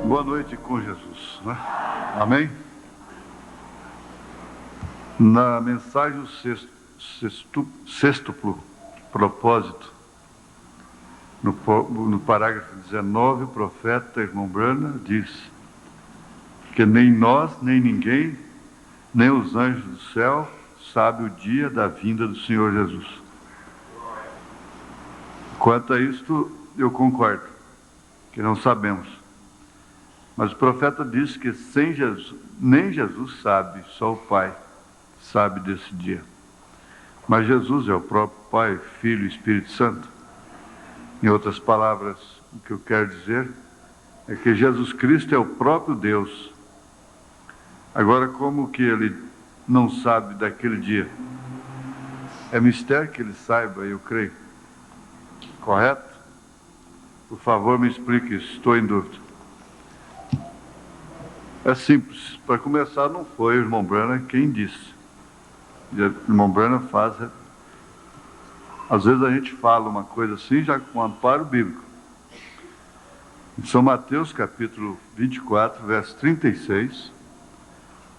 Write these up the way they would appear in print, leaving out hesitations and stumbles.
Boa noite com Jesus, né? Amém? Na mensagem, o sextuplo propósito, no parágrafo 19, o profeta irmão Branham diz que nem nós, nem ninguém, nem os anjos do céu sabe o dia da vinda do Senhor Jesus. Quanto a isto, eu concordo, que não sabemos. Mas o profeta diz que sem Jesus, nem Jesus sabe, só o Pai sabe desse dia. Mas Jesus é o próprio Pai, Filho e Espírito Santo. Em outras palavras, o que eu quero dizer é que Jesus Cristo é o próprio Deus. Agora, como que ele não sabe daquele dia? É mistério que ele saiba, eu creio. Correto? Por favor, me explique isso, estou em dúvida. É simples. Para começar, não foi o irmão Branham quem disse. O irmão Branham faz... Às vezes a gente fala uma coisa assim, já com amparo bíblico. Em São Mateus, capítulo 24, verso 36,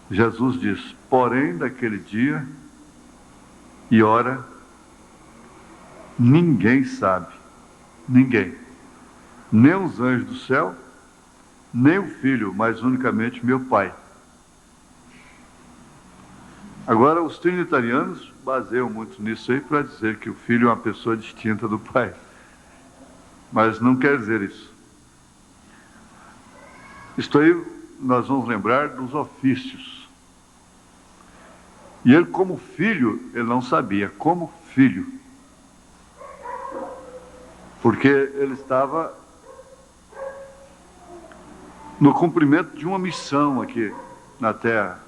Jesus diz: porém, daquele dia e hora, ninguém sabe. Ninguém. Nem os anjos do céu, nem o Filho, mas unicamente meu Pai. Agora, os trinitarianos baseiam muito nisso aí para dizer que o Filho é uma pessoa distinta do Pai. Mas não quer dizer isso. Isto aí, nós vamos lembrar dos ofícios. E ele, como filho, ele não sabia, como filho. Porque ele estava no cumprimento de uma missão aqui na Terra.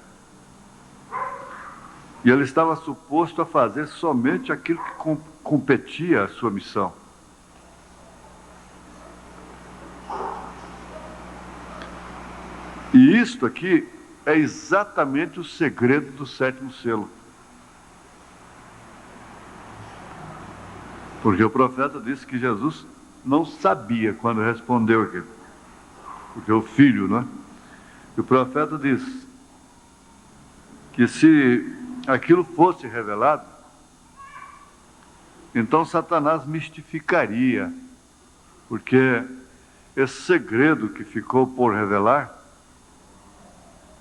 E ele estava suposto a fazer somente aquilo que competia à sua missão. E isto aqui é exatamente o segredo do sétimo selo. Porque o profeta disse que Jesus não sabia quando respondeu aquilo. Porque o filho, não é? E o profeta disse que se aquilo fosse revelado, então Satanás mistificaria, porque esse segredo que ficou por revelar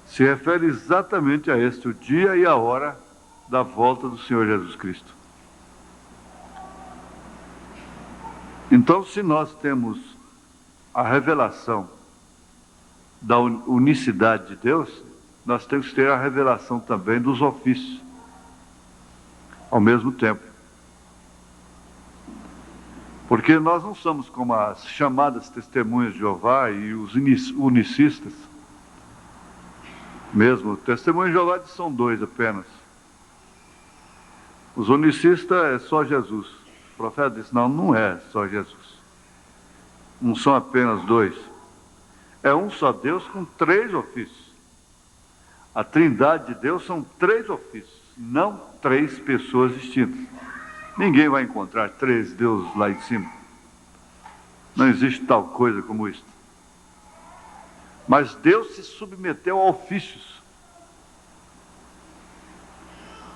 se refere exatamente a este, o dia e a hora da volta do Senhor Jesus Cristo. Então, se nós temos a revelação da unicidade de Deus, nós temos que ter a revelação também dos ofícios, ao mesmo tempo. Porque nós não somos como as chamadas testemunhas de Jeová e os unicistas. Mesmo, testemunhas de Jeová são dois apenas. Os unicistas é só Jesus. O profeta disse, não, não é só Jesus. Não são apenas dois. É um só Deus com três ofícios. A trindade de Deus são três ofícios, não três pessoas distintas. Ninguém vai encontrar três deuses lá em cima. Não existe tal coisa como isso. Mas Deus se submeteu a ofícios.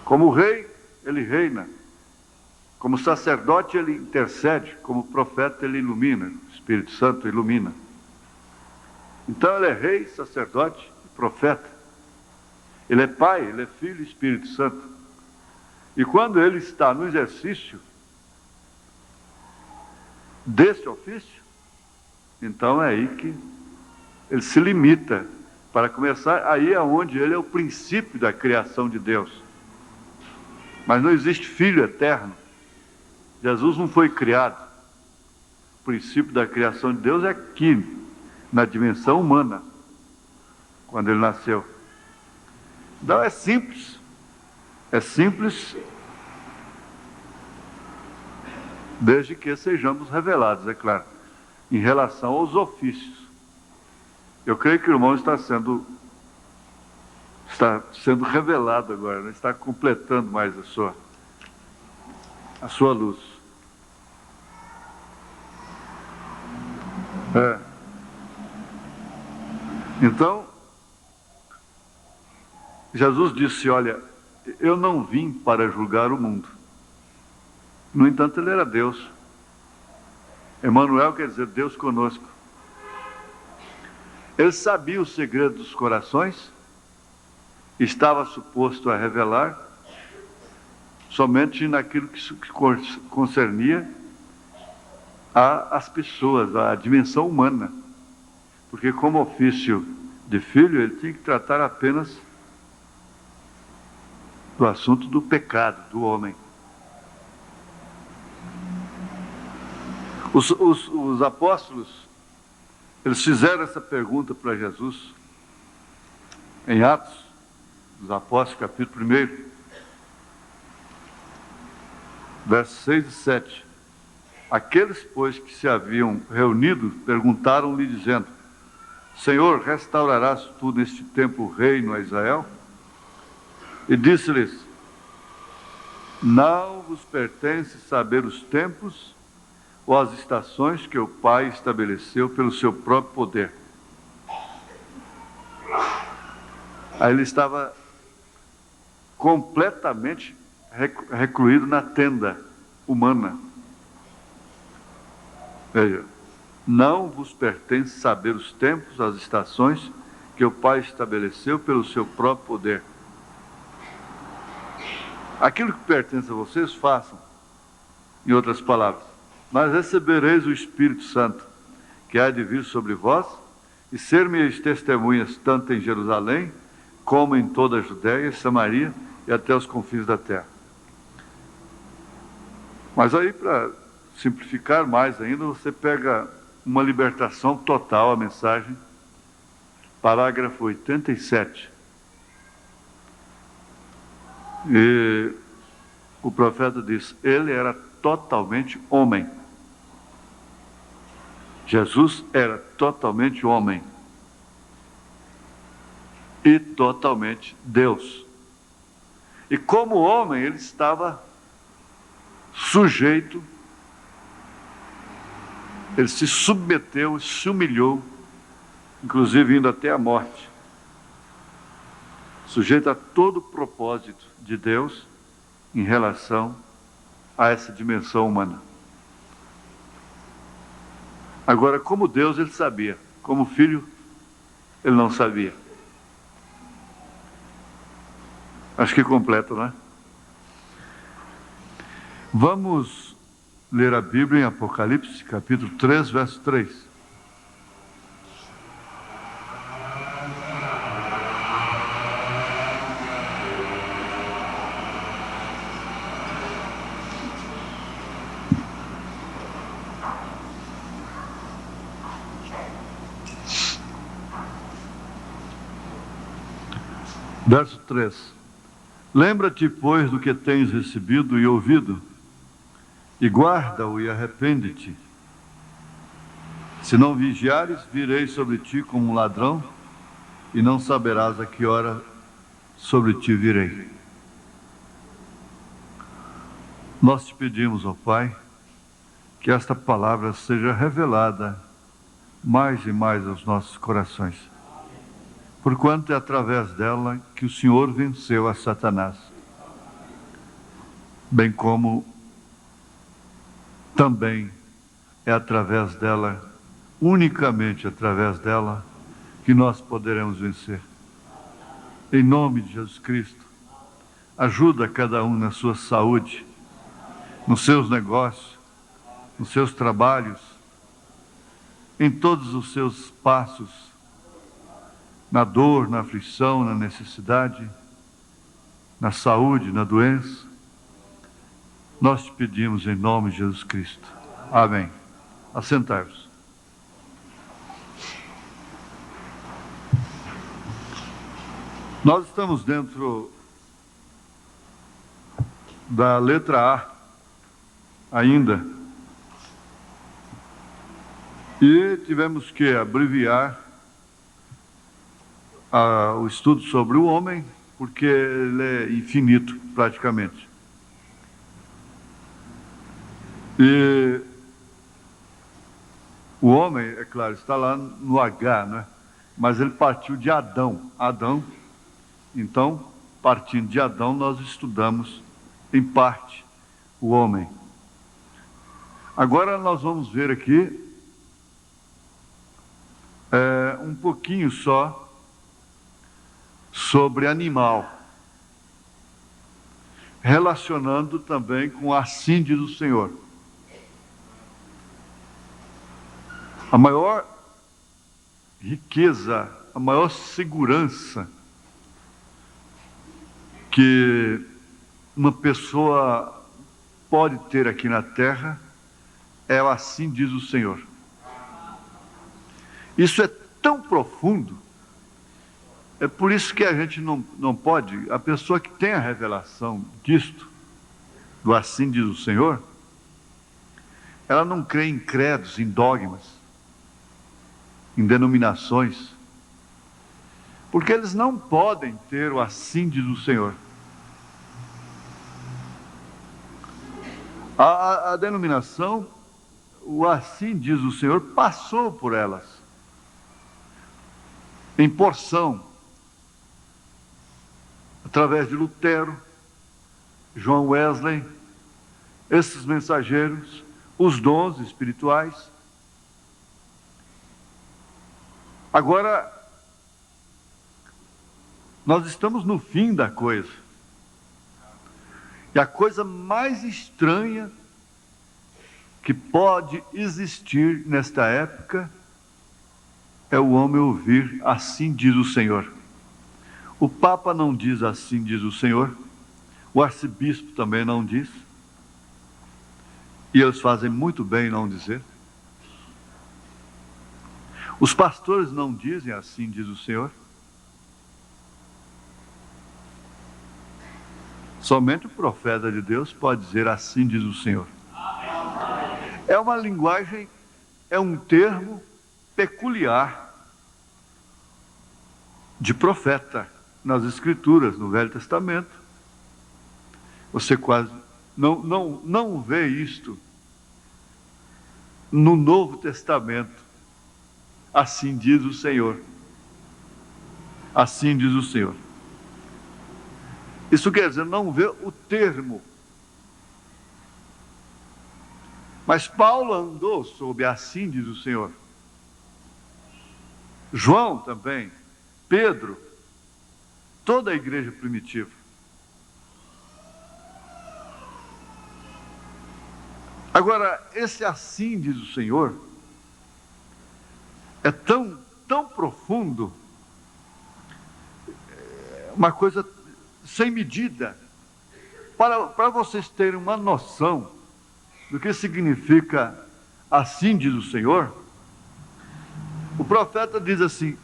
Como rei, ele reina. Como sacerdote, ele intercede. Como profeta, ele ilumina. O Espírito Santo ilumina. Então ele é rei, sacerdote e profeta. Ele é Pai, ele é Filho e Espírito Santo. E quando ele está no exercício deste ofício, então é aí que ele se limita. Para começar, aí é onde ele é o princípio da criação de Deus. Mas não existe Filho eterno. Jesus não foi criado. O princípio da criação de Deus é aqui, na dimensão humana, quando ele nasceu. Então é simples. É simples, desde que sejamos revelados, é claro, em relação aos ofícios. Eu creio que o irmão está sendo revelado agora, né? Está completando mais a sua luz. Então, Jesus disse, olha, eu não vim para julgar o mundo. No entanto, ele era Deus. Emanuel quer dizer Deus conosco. Ele sabia o segredo dos corações, estava suposto a revelar somente naquilo que concernia às pessoas, à dimensão humana. Porque como ofício de filho, ele tinha que tratar apenas do assunto do pecado, do homem. Os apóstolos, eles fizeram essa pergunta para Jesus em Atos dos Apóstolos, capítulo 1, versos 6 e 7. Aqueles, pois, que se haviam reunido, perguntaram-lhe, dizendo, Senhor, restaurarás tu neste tempo o reino a Israel? E disse-lhes, não vos pertence saber os tempos ou as estações que o Pai estabeleceu pelo seu próprio poder. Aí ele estava completamente recluído na tenda humana. Veja, não vos pertence saber os tempos, as estações que o Pai estabeleceu pelo seu próprio poder. Aquilo que pertence a vocês, façam. Em outras palavras, mas recebereis o Espírito Santo, que há de vir sobre vós, e ser minhas testemunhas tanto em Jerusalém, como em toda a Judéia, Samaria e até os confins da terra. Mas aí, para simplificar mais ainda, você pega uma libertação total, a mensagem, parágrafo 87. E o profeta diz, ele era totalmente homem. Jesus era totalmente homem e totalmente Deus. E como homem, ele estava sujeito, ele se submeteu, se humilhou, inclusive indo até a morte, sujeito a todo o propósito de Deus em relação a essa dimensão humana. Agora, como Deus, ele sabia. Como filho, ele não sabia. Acho que completa, não é? Vamos ler a Bíblia em Apocalipse, capítulo 3, verso 3. Verso 3. Lembra-te, pois, do que tens recebido e ouvido, e guarda-o e arrepende-te. Se não vigiares, virei sobre ti como um ladrão, e não saberás a que hora sobre ti virei. Nós te pedimos, ó Pai, que esta palavra seja revelada mais e mais aos nossos corações, porquanto é através dela que o Senhor venceu a Satanás, bem como também é através dela, unicamente através dela, que nós poderemos vencer. Em nome de Jesus Cristo, ajuda cada um na sua saúde, nos seus negócios, nos seus trabalhos, em todos os seus passos, na dor, na aflição, na necessidade, na saúde, na doença. Nós te pedimos em nome de Jesus Cristo. Amém. Assentai-vos. Nós estamos dentro da letra A ainda. E tivemos que abreviar o estudo sobre o homem, porque ele é infinito, praticamente. E o homem, é claro, está lá no H, né? mas ele partiu de Adão. Então, partindo de Adão, nós estudamos, em parte, o homem. Agora nós vamos ver aqui um pouquinho só sobre animal, relacionando também com assim diz o Senhor. A maior riqueza, a maior segurança que uma pessoa pode ter aqui na terra é o assim diz o Senhor. Isso é tão profundo, é por isso que a gente não pode, a pessoa que tem a revelação disto, do assim diz o Senhor, ela não crê em credos, em dogmas, em denominações, porque eles não podem ter o assim diz o Senhor. A denominação, o assim diz o Senhor, passou por elas, em porção, através de Lutero, João Wesley, esses mensageiros, os dons espirituais. Agora, nós estamos no fim da coisa. E a coisa mais estranha que pode existir nesta época é o homem ouvir assim diz o Senhor. O Papa não diz assim diz o Senhor, o arcebispo também não diz, e eles fazem muito bem em não dizer. Os pastores não dizem assim diz o Senhor. Somente o profeta de Deus pode dizer assim diz o Senhor. É uma linguagem, é um termo peculiar de profeta nas Escrituras, no Velho Testamento. Você quase não vê isto no Novo Testamento. Assim diz o Senhor. Assim diz o Senhor. Isso quer dizer, não vê o termo. Mas Paulo andou sob assim diz o Senhor. João também, Pedro, toda a igreja primitiva. Agora, esse assim diz o Senhor é tão profundo, uma coisa sem medida. Para vocês terem uma noção do que significa assim diz o Senhor, o profeta diz assim: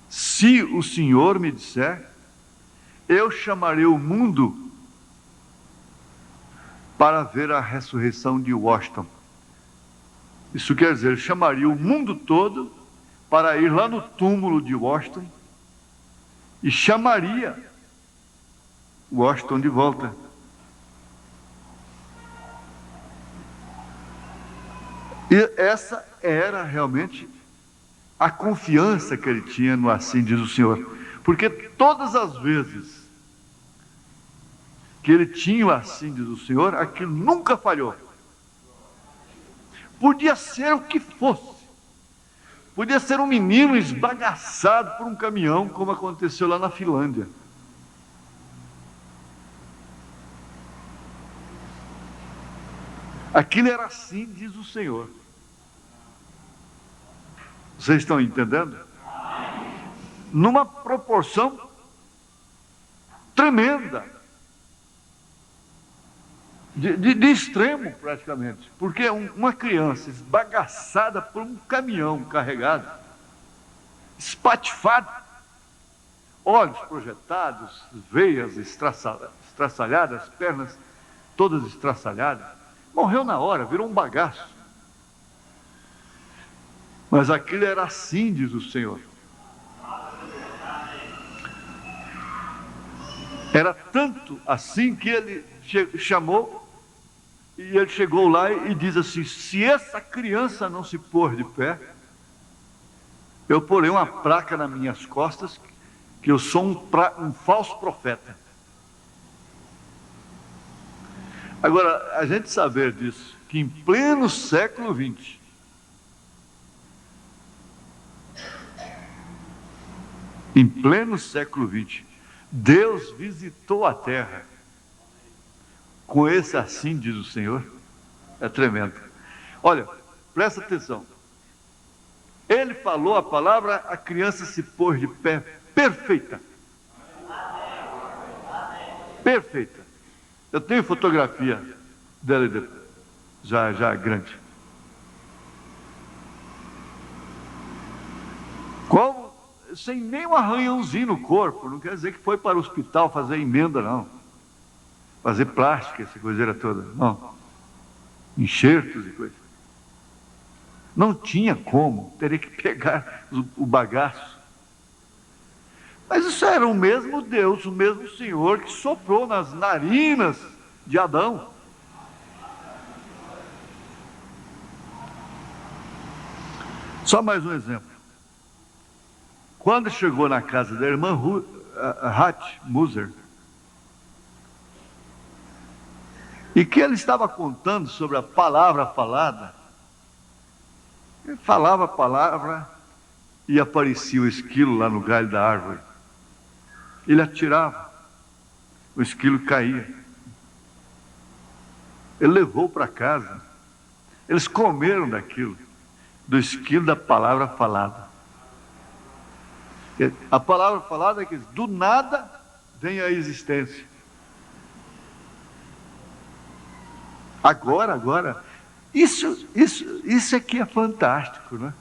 se o Senhor me disser, eu chamarei o mundo para ver a ressurreição de Washington. Isso quer dizer, chamaria o mundo todo para ir lá no túmulo de Washington e chamaria Washington de volta. E essa era realmente a confiança que ele tinha no assim diz o Senhor. Porque todas as vezes que ele tinha o assim diz o Senhor, aquilo nunca falhou. Podia ser o que fosse. Podia ser um menino esbagaçado por um caminhão, como aconteceu lá na Finlândia. Aquilo era assim, diz o Senhor. Vocês estão entendendo? Numa proporção tremenda. De extremo, praticamente. Porque uma criança esbagaçada por um caminhão carregado, espatifada, olhos projetados, veias estraçalhadas, pernas todas estraçalhadas, morreu na hora, virou um bagaço. Mas aquilo era assim, diz o Senhor. Era tanto assim que ele chamou, e ele chegou lá e diz assim: se essa criança não se pôr de pé, eu porei uma placa nas minhas costas que eu sou um falso profeta. Agora, a gente saber disso, que em pleno século XX, Deus visitou a terra com esse assim diz o Senhor, é tremendo. Olha, presta atenção. Ele falou a palavra, a criança se pôs de pé, perfeita. Perfeita. Eu tenho fotografia dela já grande. Como? Sem nem um arranhãozinho no corpo. Não quer dizer que foi para o hospital fazer emenda, não. Fazer plástica, essa coiseira toda. Não. Enxertos e coisas. Não tinha como. Teria que pegar o bagaço. Mas isso era o mesmo Deus, o mesmo Senhor que soprou nas narinas de Adão. Só mais um exemplo. Quando chegou na casa da irmã Hat Muser, e que ele estava contando sobre a palavra falada, ele falava a palavra e aparecia o esquilo lá no galho da árvore. Ele atirava, o esquilo caía. Ele levou para casa. Eles comeram daquilo, do esquilo da palavra falada. A palavra falada é que do nada vem a existência. Agora, isso aqui é fantástico, né?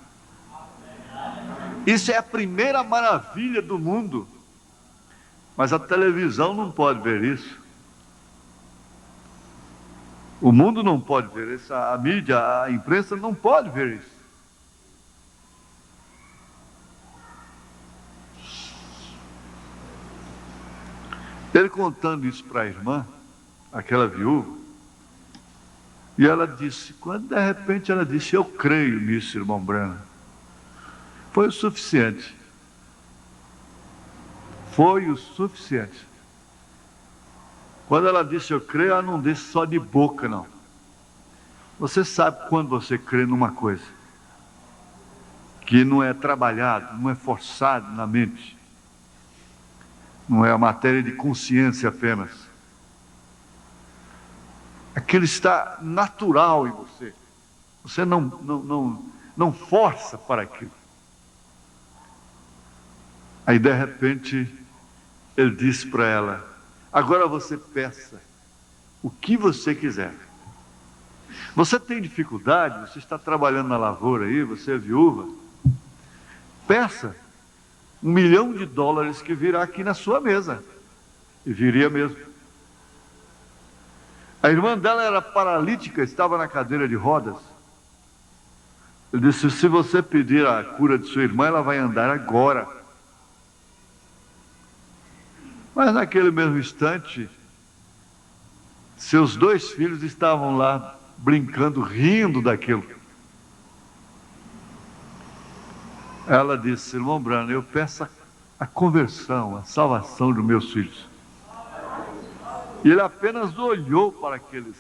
Isso é a primeira maravilha do mundo. Mas a televisão não pode ver isso. O mundo não pode ver isso. A mídia, a imprensa não pode ver isso. Ele contando isso para a irmã, aquela viúva, e ela disse, quando de repente ela disse, eu creio nisso, irmão Branham. Foi o suficiente. Foi o suficiente. Quando ela disse eu creio, ela não disse só de boca, não. Você sabe quando você crê numa coisa que não é trabalhado, não é forçado na mente, não é a matéria de consciência apenas. Aquilo está natural em você. Você não força para aquilo. Aí de repente ele disse para ela, agora você peça o que você quiser. Você tem dificuldade, você está trabalhando na lavoura aí, você é viúva, peça $1 milhão que virá aqui na sua mesa. E viria mesmo. A irmã dela era paralítica, estava na cadeira de rodas. Ele disse, se você pedir a cura de sua irmã, ela vai andar agora. Mas naquele mesmo instante, seus 2 filhos estavam lá brincando, rindo daquilo. Ela disse, irmão Branham, eu peço a conversão, a salvação dos meus filhos. E ele apenas olhou para aqueles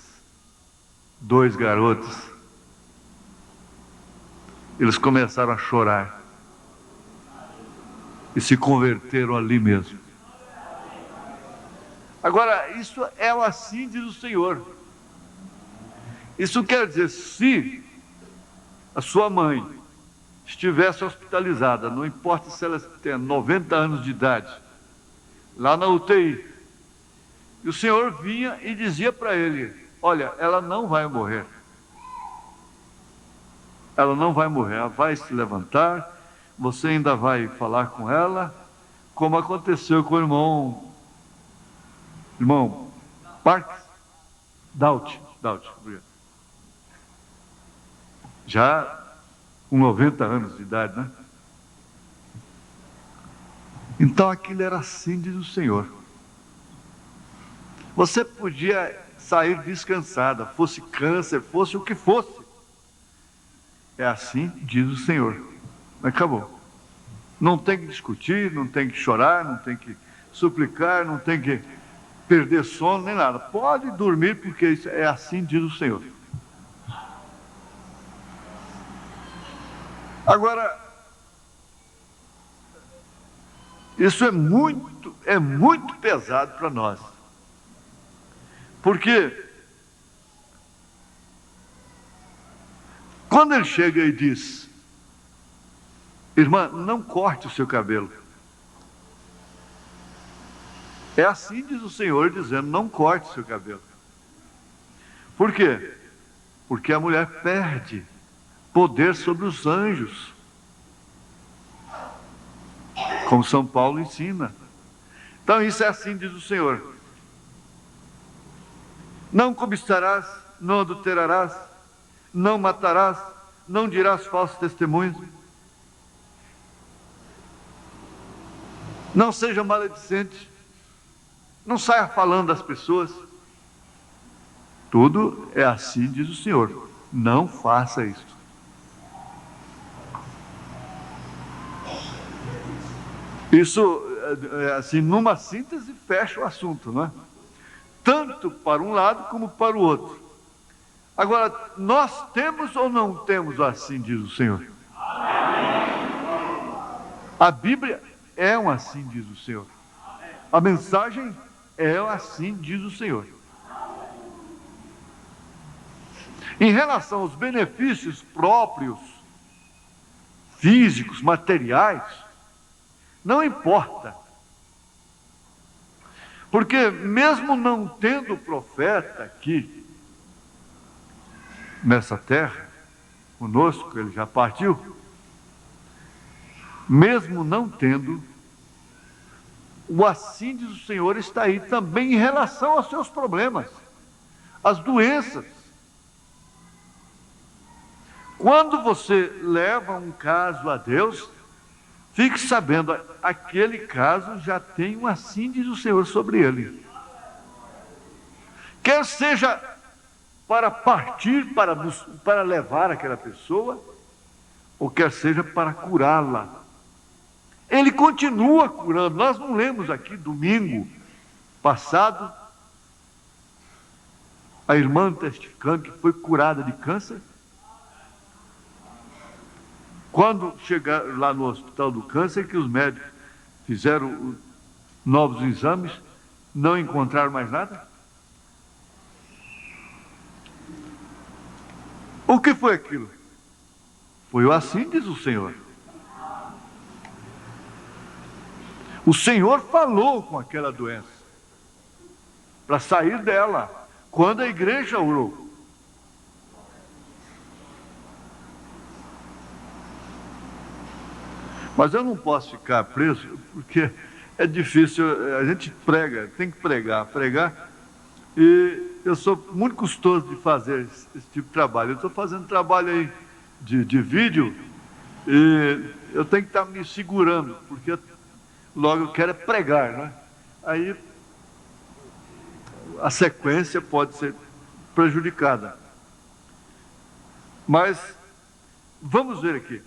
2 garotos. Eles começaram a chorar. E se converteram ali mesmo. Agora, isso é o assim diz o Senhor. Isso quer dizer, se a sua mãe estivesse hospitalizada, não importa se ela tem 90 anos de idade, lá na UTI, e o Senhor vinha e dizia para ele, olha, ela não vai morrer. Ela não vai morrer, ela vai se levantar, você ainda vai falar com ela, como aconteceu com o irmão Parks, Doubt, obrigado. Já com 90 anos de idade, né? Então aquilo era assim, diz o Senhor. Você podia sair descansada, fosse câncer, fosse o que fosse. É assim, diz o Senhor. Acabou. Não tem que discutir, não tem que chorar, não tem que suplicar, não tem que perder sono, nem nada. Pode dormir, porque isso é assim diz o Senhor. Agora, isso é muito pesado para nós. Porque quando ele chega e diz: irmã, não corte o seu cabelo. É assim diz o Senhor, dizendo: não corte o seu cabelo. Por quê? Porque a mulher perde poder sobre os anjos, como São Paulo ensina. Então isso é assim diz o Senhor: não cobiçarás, não adulterarás, não matarás, não dirás falsos testemunhos, não seja maledicente, não saia falando das pessoas. Tudo é assim diz o Senhor. Não faça isso. Isso, assim, numa síntese, fecha o assunto, não é? Tanto para um lado como para o outro. Agora, nós temos ou não temos assim diz o Senhor? A Bíblia é um assim diz o Senhor. A mensagem é assim diz o Senhor. Em relação aos benefícios próprios, físicos, materiais, não importa. Porque mesmo não tendo profeta aqui, nessa terra, conosco, ele já partiu, mesmo não tendo, o assim diz o Senhor está aí também em relação aos seus problemas, às doenças. Quando você leva um caso a Deus, fique sabendo, aquele caso já tem um assim diz o Senhor sobre ele. Quer seja para partir, para levar aquela pessoa, ou quer seja para curá-la. Ele continua curando. Nós não lemos aqui, domingo passado, a irmã testificando que foi curada de câncer. Quando chegaram lá no hospital do câncer, que os médicos fizeram novos exames, não encontraram mais nada. O que foi aquilo? Foi o assim diz o Senhor. O Senhor falou com aquela doença para sair dela quando a igreja orou. Mas eu não posso ficar preso, porque é difícil, a gente prega, tem que pregar, e eu sou muito custoso de fazer esse tipo de trabalho. Eu estou fazendo trabalho aí de vídeo, e eu tenho que estar me segurando, porque logo eu quero é pregar, né? Aí a sequência pode ser prejudicada. Mas vamos ver aqui,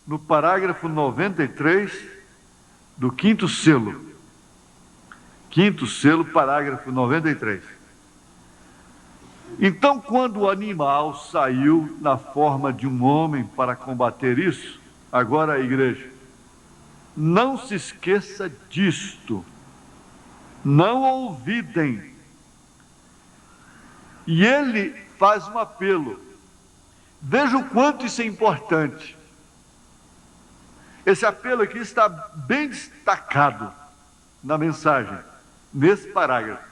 no parágrafo 93 do quinto selo. Quinto selo, parágrafo 93. Então, quando o animal saiu na forma de um homem para combater isso, agora a igreja, não se esqueça disto, não olvidem. E ele faz um apelo. Veja o quanto isso é importante. Esse apelo aqui está bem destacado na mensagem, nesse parágrafo.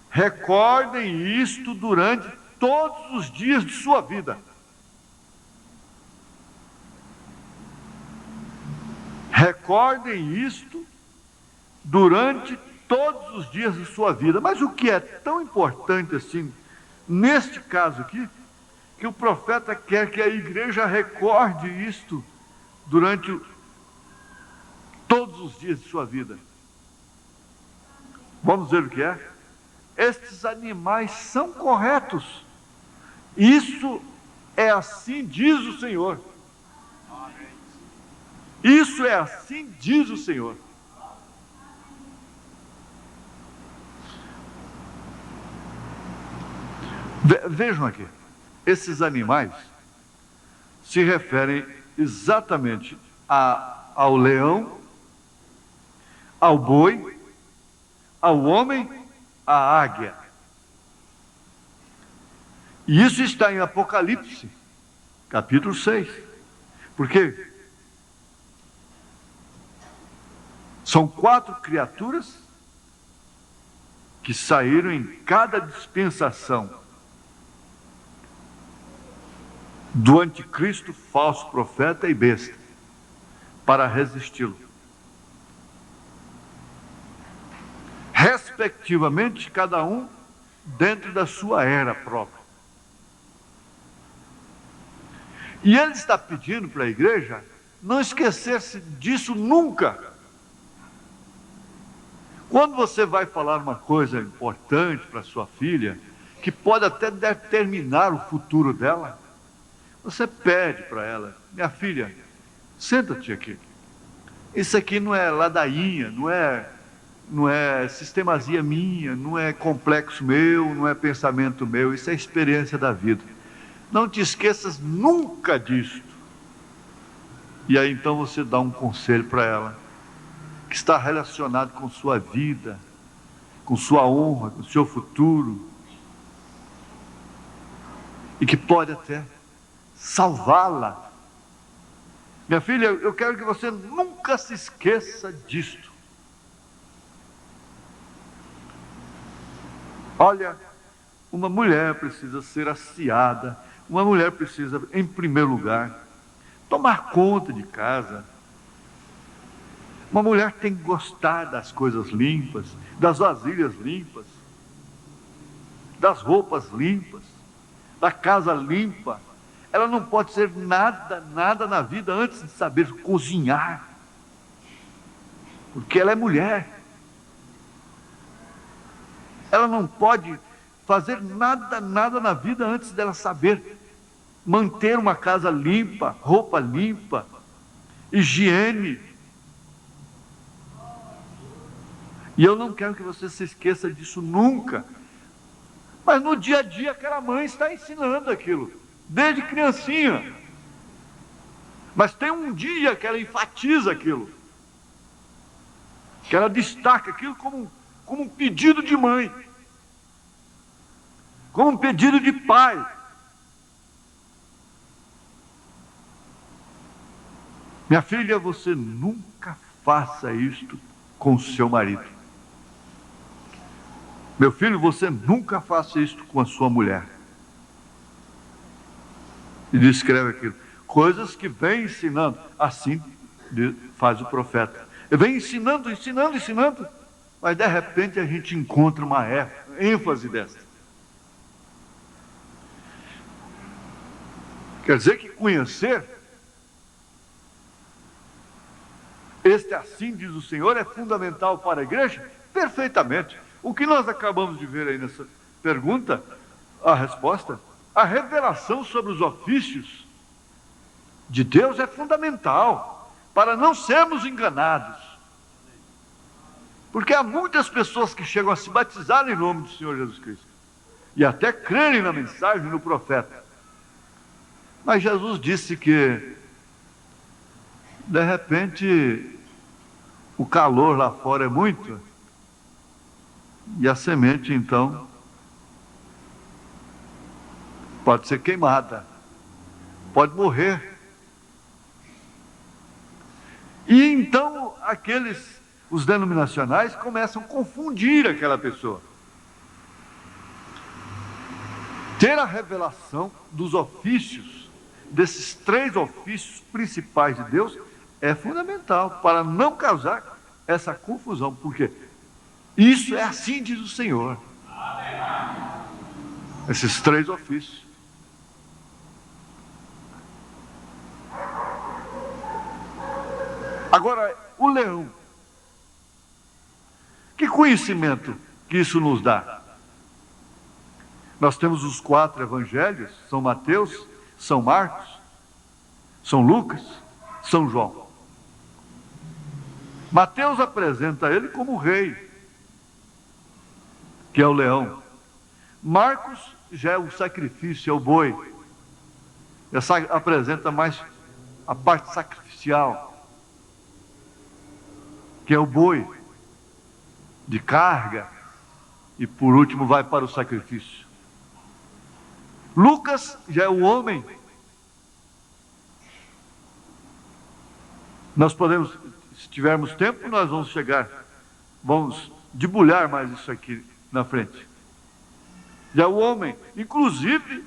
Recordem isto durante todos os dias de sua vida. Recordem isto durante todos os dias de sua vida. Mas o que é tão importante assim, neste caso aqui, que o profeta quer que a igreja recorde isto durante todos os dias de sua vida. Vamos ver o que é? Estes animais são corretos. Isso é assim diz o Senhor. Isso é assim, diz o Senhor. Vejam aqui, esses animais se referem exatamente ao leão, ao boi, ao homem, à águia. E isso está em Apocalipse, capítulo 6. Porque são 4 criaturas que saíram em cada dispensação do anticristo, falso profeta e besta, para resisti-lo. Respectivamente, cada um dentro da sua era própria. E ele está pedindo para a igreja não esquecer-se disso nunca. Quando você vai falar uma coisa importante para sua filha, que pode até determinar o futuro dela, você pede para ela: minha filha, senta-te aqui. Isso aqui não é ladainha, não é sistemasia minha, não é complexo meu, não é pensamento meu, isso é experiência da vida. Não te esqueças nunca disto. E aí então você dá um conselho para ela, que está relacionado com sua vida, com sua honra, com seu futuro, e que pode até salvá-la. Minha filha, eu quero que você nunca se esqueça disto. Olha, uma mulher precisa ser assiada, uma mulher precisa, em primeiro lugar, tomar conta de casa. Uma mulher tem que gostar das coisas limpas, das vasilhas limpas, das roupas limpas, da casa limpa. Ela não pode ser nada na vida antes de saber cozinhar, porque ela é mulher. Ela não pode fazer nada na vida antes dela saber manter uma casa limpa, roupa limpa, higiene. E eu não quero que você se esqueça disso nunca. Mas no dia a dia aquela mãe está ensinando aquilo, desde criancinha. Mas tem um dia que ela enfatiza aquilo, que ela destaca aquilo como um pedido de mãe, como um pedido de pai. Minha filha, você nunca faça isto com o seu marido. Meu filho, você nunca faça isto com a sua mulher. E descreve aquilo. Coisas que vem ensinando. Assim faz o profeta. Ele vem ensinando, mas de repente a gente encontra uma ênfase dessa. Quer dizer que conhecer este assim diz o Senhor é fundamental para a igreja? Perfeitamente. O que nós acabamos de ver aí nessa pergunta, a resposta, a revelação sobre os ofícios de Deus é fundamental para não sermos enganados. Porque há muitas pessoas que chegam a se batizar em nome do Senhor Jesus Cristo e até crerem na mensagem do profeta. Mas Jesus disse que, de repente, o calor lá fora é muito, e a semente, então, pode ser queimada, pode morrer. E então, os denominacionais começam a confundir aquela pessoa. Ter a revelação dos ofícios, desses 3 ofícios principais de Deus, é fundamental para não causar essa confusão, porque isso é assim diz o Senhor. Esses 3 ofícios. Agora, o leão. Que conhecimento que isso nos dá? Nós temos os 4 evangelhos, São Mateus, São Marcos, São Lucas, São João. Mateus apresenta ele como rei, que é o leão. Marcos já é o sacrifício, é o boi. Essa apresenta mais a parte sacrificial, que é o boi, de carga, e por último vai para o sacrifício. Lucas já é o homem. Nós podemos, se tivermos tempo, nós vamos debulhar mais isso aqui na frente. Já o homem, inclusive,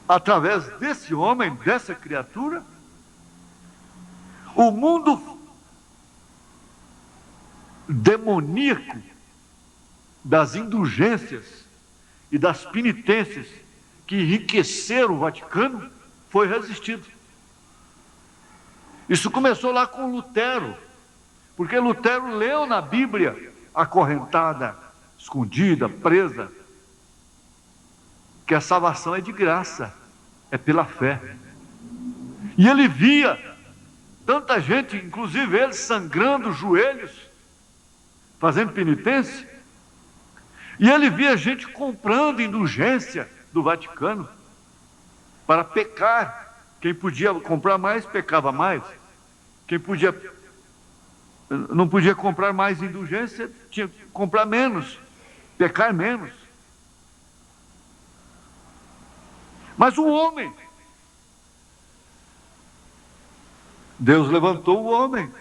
através desse homem, dessa criatura, o mundo demoníaco das indulgências e das penitências que enriqueceram o Vaticano foi resistido. Isso começou lá com Lutero, porque Lutero leu na Bíblia, acorrentada, escondida, presa, que a salvação é de graça, é pela fé. E ele via tanta gente, inclusive ele sangrando os joelhos, fazendo penitência, e ele via gente comprando indulgência do Vaticano para pecar. Quem podia comprar mais, pecava mais. Quem não podia comprar mais indulgência, tinha que comprar menos, pecar menos. Mas o homem, Deus levantou o homem.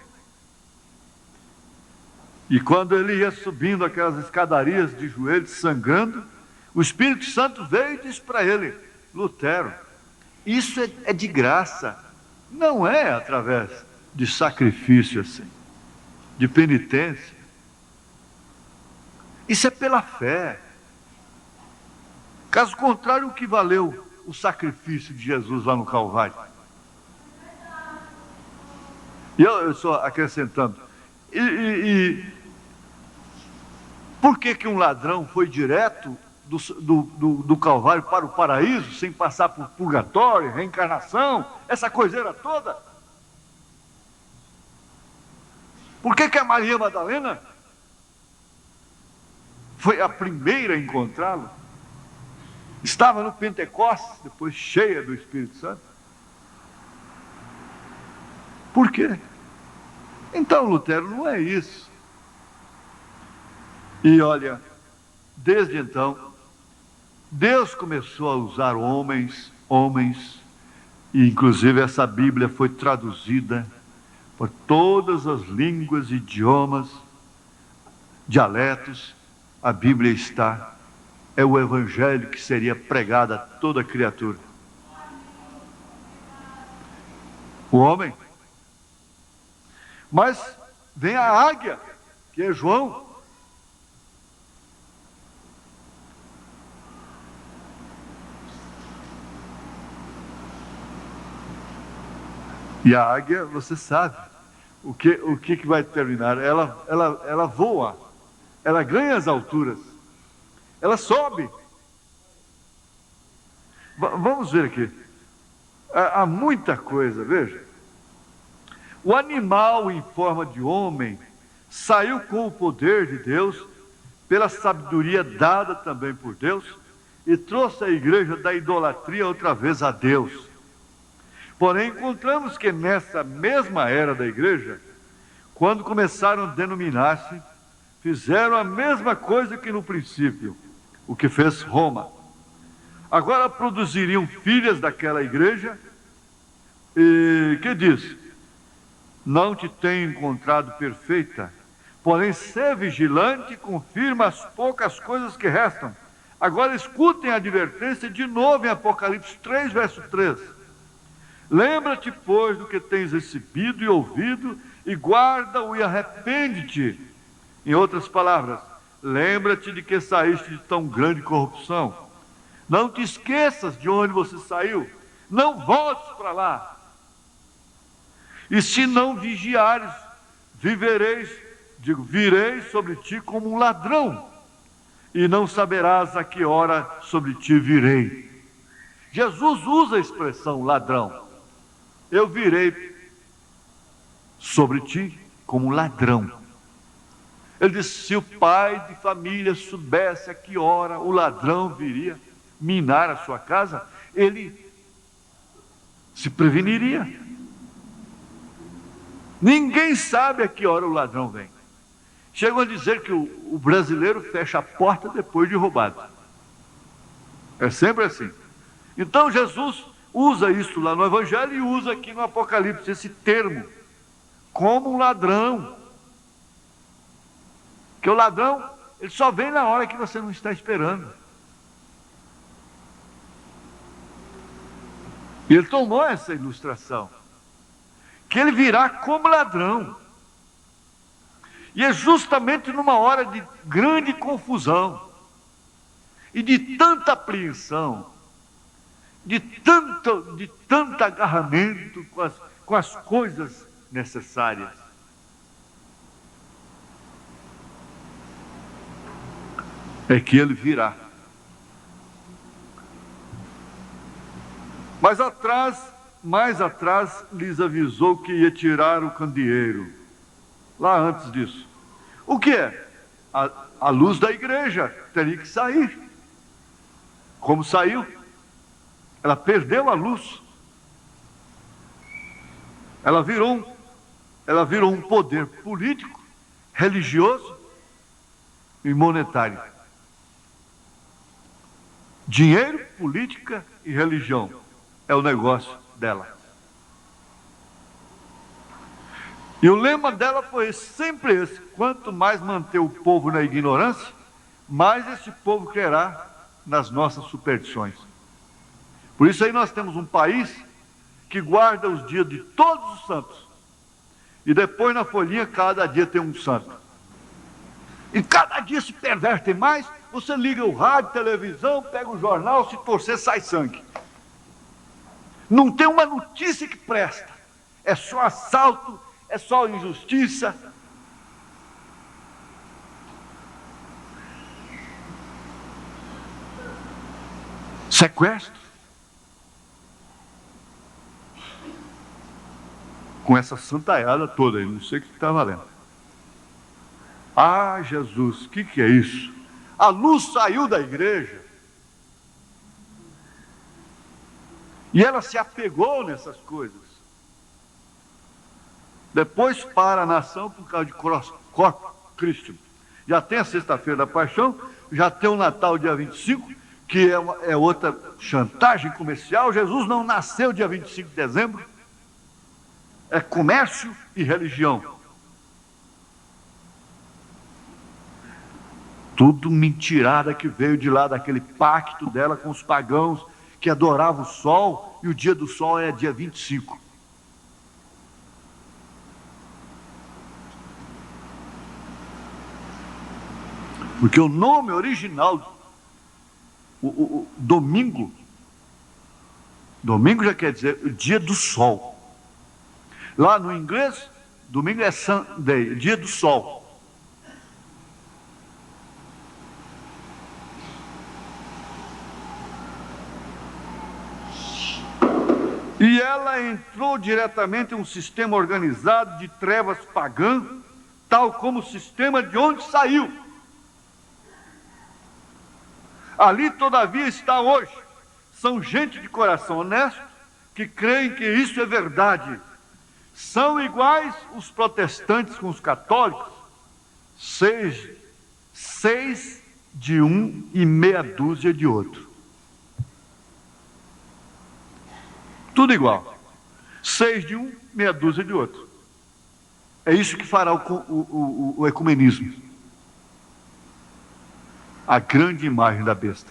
E quando ele ia subindo aquelas escadarias de joelhos, sangrando, o Espírito Santo veio e disse para ele: Lutero, isso é de graça, não é através de sacrifício assim, de penitência. Isso é pela fé. Caso contrário, o que valeu o sacrifício de Jesus lá no Calvário? E eu só acrescentando, por que um ladrão foi direto do Calvário para o paraíso, sem passar por purgatório, reencarnação, essa coiseira toda? Por que a Maria Madalena foi a primeira a encontrá-lo? Estava no Pentecostes, depois cheia do Espírito Santo. Por quê? Então, Lutero, não é isso. E olha, desde então, Deus começou a usar homens, e inclusive essa Bíblia foi traduzida por todas as línguas, idiomas, dialetos. A Bíblia está, é o Evangelho que seria pregado a toda criatura. O homem. Mas vem a águia, que é João. E a águia, você sabe, o que vai terminar? Ela voa, ela ganha as alturas, ela sobe. Vamos ver aqui. Há muita coisa, veja. O animal em forma de homem saiu com o poder de Deus, pela sabedoria dada também por Deus, e trouxe a igreja da idolatria outra vez a Deus. Porém, encontramos que nessa mesma era da igreja, quando começaram a denominar-se, fizeram a mesma coisa que no princípio, o que fez Roma. Agora produziriam filhas daquela igreja, e que diz: não te tenho encontrado perfeita, porém ser vigilante e confirma as poucas coisas que restam. Agora escutem a advertência de novo em Apocalipse 3, verso 3. Lembra-te, pois, do que tens recebido e ouvido, e guarda-o e arrepende-te. Em outras palavras, lembra-te de que saíste de tão grande corrupção. Não te esqueças de onde você saiu, não voltes para lá. E se não vigiares, virei sobre ti como um ladrão, e não saberás a que hora sobre ti virei. Jesus usa a expressão ladrão. Eu virei sobre ti como um ladrão. Ele disse: se o pai de família soubesse a que hora o ladrão viria minar a sua casa, ele se preveniria. Ninguém sabe a que hora o ladrão vem. Chegam a dizer que o brasileiro fecha a porta depois de roubado. É sempre assim. Então Jesus usa isso lá no Evangelho e usa aqui no Apocalipse esse termo, como um ladrão. Que o ladrão, ele só vem na hora que você não está esperando. E ele tomou essa ilustração, que ele virá como ladrão. E é justamente numa hora de grande confusão e de tanta apreensão, de tanto agarramento com as coisas necessárias. É que ele virá. Mas mais atrás, lhes avisou que ia tirar o candeeiro. Lá antes disso. O que é? A luz da igreja teria que sair. Como saiu? Ela perdeu a luz. Ela virou um poder político, religioso e monetário. Dinheiro, política e religião é o negócio dela. E o lema dela foi sempre esse: quanto mais manter o povo na ignorância, mais esse povo crerá nas nossas superstições. Por isso aí nós temos um país que guarda os dias de todos os santos. E depois na folhinha cada dia tem um santo. E cada dia se pervertem mais. Você liga o rádio, televisão, pega o jornal, se torcer sai sangue. Não tem uma notícia que presta. É só assalto, é só injustiça. Sequestro. Com essa santaiada toda aí, não sei o que está valendo. Ah, Jesus, o que é isso? A luz saiu da igreja. E ela se apegou nessas coisas. Depois para a nação por causa de Corpus Christi. Já tem a sexta-feira da paixão, já tem o Natal dia 25, que é outra chantagem comercial. Jesus não nasceu dia 25 de dezembro. É comércio e religião. Tudo mentirada que veio de lá daquele pacto dela com os pagãos que adoravam o sol, e o dia do sol é dia 25. Porque o nome original, o domingo já quer dizer o dia do sol. Lá no inglês, domingo é Sunday, dia do sol. E ela entrou diretamente em um sistema organizado de trevas pagãs, tal como o sistema de onde saiu. Ali, todavia, está hoje. São gente de coração honesto que creem que isso é verdade. São iguais os protestantes com os católicos, seis de um e meia dúzia de outro. Tudo igual. 6 de um, meia dúzia de outro. É isso que fará o ecumenismo. A grande imagem da besta.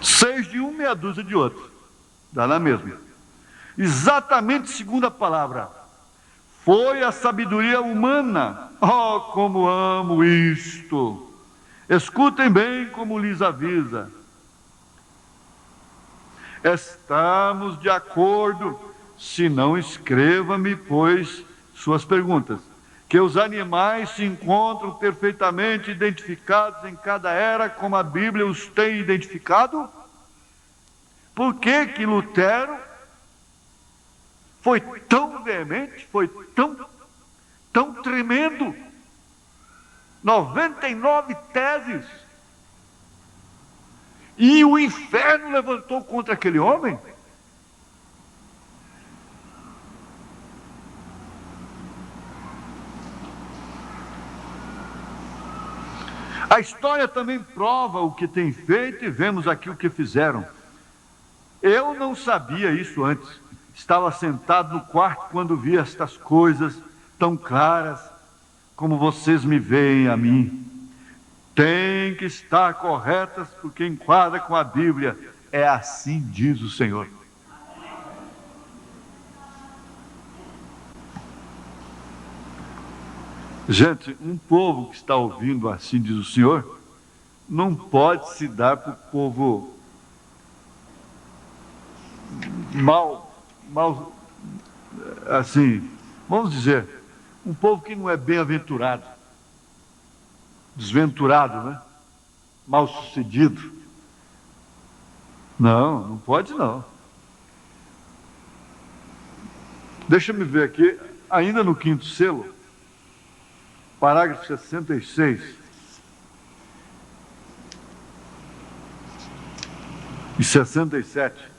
Seis de um, meia dúzia de outro. Dá na mesma. Exatamente segundo a palavra. Foi a sabedoria humana. Oh, como amo isto! Escutem bem como lhes avisa. Estamos de acordo, se não escreva-me, pois, suas perguntas. Que os animais se encontram perfeitamente identificados em cada era, como a Bíblia os tem identificado? Por que que Lutero foi tão veemente, foi tão tremendo? 99 teses. E o inferno levantou contra aquele homem? A história também prova o que tem feito e vemos aqui o que fizeram. Eu não sabia isso antes. Estava sentado no quarto quando vi estas coisas tão claras como vocês me veem a mim. Tem que estar corretas porque enquadra com a Bíblia. É assim diz o Senhor. Gente, um povo que está ouvindo assim diz o Senhor, não pode se dar para o povo mal, assim, vamos dizer, um povo que não é bem-aventurado, desventurado, né? Mal sucedido. Não pode não. Deixa-me ver aqui, ainda no quinto selo, parágrafo 66 e 67.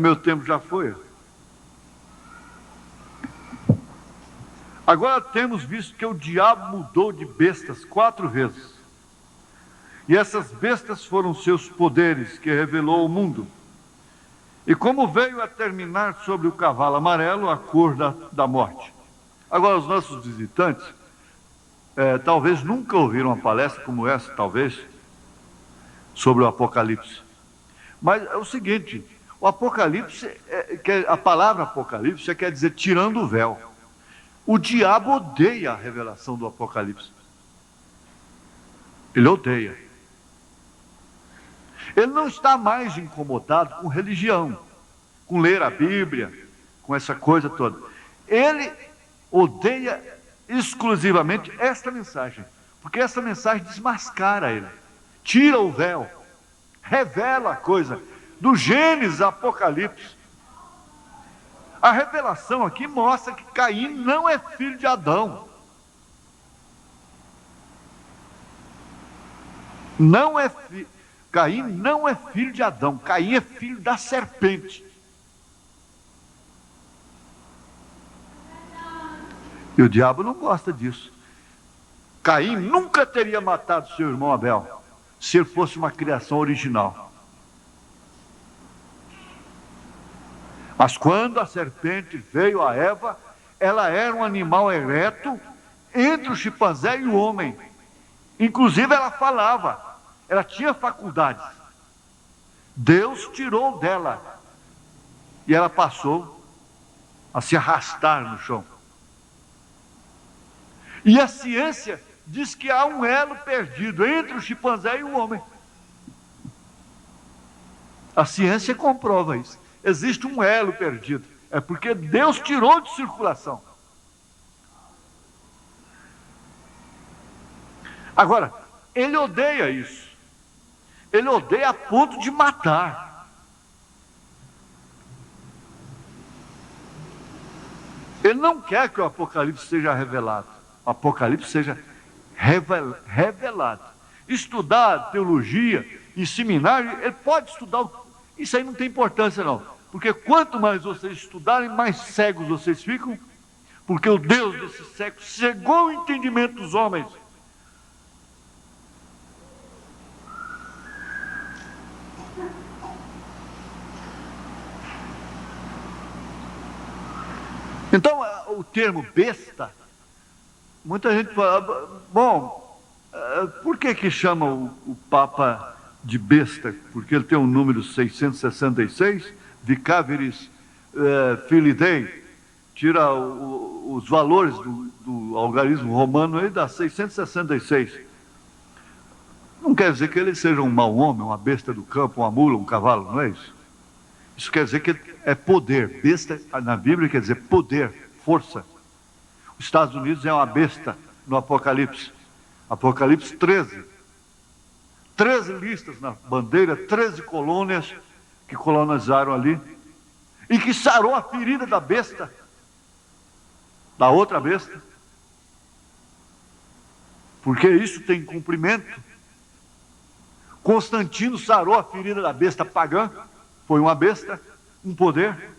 Meu tempo já foi. Agora temos visto que o diabo mudou de bestas 4 vezes. E essas bestas foram seus poderes que revelou ao mundo. E como veio a terminar sobre o cavalo amarelo, a cor da morte. Agora, os nossos visitantes talvez nunca ouviram uma palestra como essa, talvez, sobre o Apocalipse. Mas é o seguinte, o Apocalipse, a palavra Apocalipse quer dizer tirando o véu. O diabo odeia a revelação do Apocalipse. Ele odeia. Ele não está mais incomodado com religião, com ler a Bíblia, com essa coisa toda. Ele odeia exclusivamente esta mensagem, porque essa mensagem desmascara ele, tira o véu, revela a coisa, do Gênesis a Apocalipse. A revelação aqui mostra que Caim não é filho de Adão. Caim não é filho de Adão, Caim é filho da serpente. E o diabo não gosta disso. Caim nunca teria matado seu irmão Abel, se ele fosse uma criação original. Mas quando a serpente veio a Eva, ela era um animal ereto entre o chimpanzé e o homem. Inclusive ela falava, ela tinha faculdades. Deus tirou dela e ela passou a se arrastar no chão. E a ciência diz que há um elo perdido entre o chimpanzé e o homem. A ciência comprova isso. Existe um elo perdido. É porque Deus tirou de circulação. Agora, ele odeia isso. Ele odeia a ponto de matar. Ele não quer que o Apocalipse seja revelado. O Apocalipse seja revelado. Estudar teologia em seminário, ele pode estudar. Isso aí não tem importância não. Porque quanto mais vocês estudarem, mais cegos vocês ficam. Porque o Deus desse século cegou o entendimento dos homens. Então, o termo besta, muita gente fala, bom, por que chama o Papa de besta? Porque ele tem o número 666, Vicaveris Filii Dei, tira os valores do algarismo romano, aí dá 666. Não quer dizer que ele seja um mau homem, uma besta do campo, uma mula, um cavalo, não é isso? Isso quer dizer que é poder. Besta na Bíblia quer dizer poder, força. Os Estados Unidos é uma besta no Apocalipse. Apocalipse 13. 13 listas na bandeira, 13 colônias, que colonizaram ali, e que sarou a ferida da besta, da outra besta, porque isso tem cumprimento. Constantino sarou a ferida da besta pagã, foi uma besta, um poder,